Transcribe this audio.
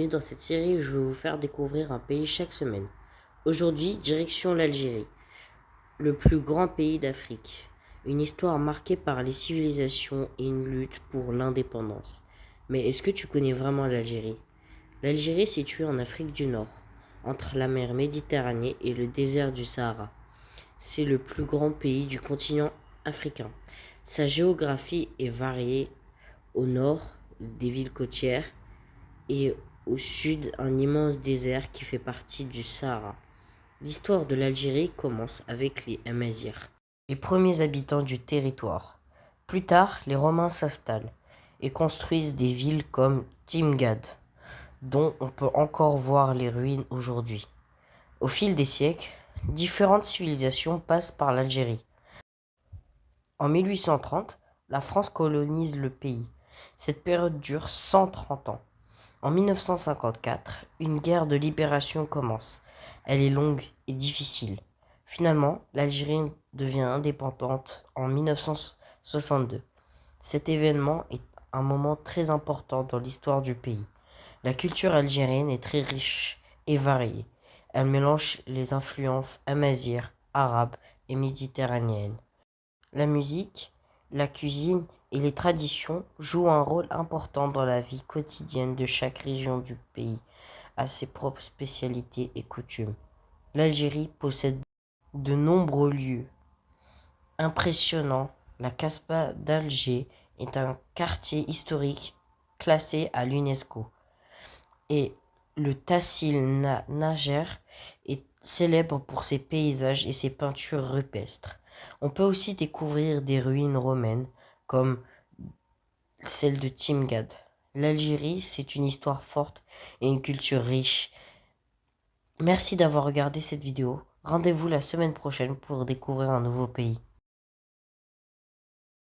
bienvenue dans cette série où je vais vous faire découvrir un pays chaque semaine. Aujourd'hui, direction l'Algérie, le plus grand pays d'Afrique. Une histoire marquée par les civilisations et une lutte pour l'indépendance. Mais est-ce que tu connais vraiment l'Algérie? L'Algérie est située en Afrique du Nord, entre la mer Méditerranée et le désert du Sahara. C'est le plus grand pays du continent africain. Sa géographie est variée. Au nord, des villes côtières et au sud, un immense désert qui fait partie du Sahara. L'histoire de l'Algérie commence avec les Amazirs, les premiers habitants du territoire. Plus tard, les Romains s'installent et construisent des villes comme Timgad, dont on peut encore voir les ruines aujourd'hui. Au fil des siècles, différentes civilisations passent par l'Algérie. En 1830, la France colonise le pays. Cette période dure 130 ans. En 1954, une guerre de libération commence. Elle est longue et difficile. Finalement, l'Algérie devient indépendante en 1962. Cet événement est un moment très important dans l'histoire du pays. La culture algérienne est très riche et variée. Elle mélange les influences amazighes, arabes et méditerranéennes. La musique, la cuisine et les traditions jouent un rôle important dans la vie quotidienne de chaque région du pays, à ses propres spécialités et coutumes. L'Algérie possède de nombreux lieux impressionnants. La Casbah d'Alger est un quartier historique classé à l'UNESCO et le Tassil Najer est célèbre pour ses paysages et ses peintures rupestres. On peut aussi découvrir des ruines romaines comme celle de Timgad. L'Algérie, c'est une histoire forte et une culture riche. Merci d'avoir regardé cette vidéo. Rendez-vous la semaine prochaine pour découvrir un nouveau pays.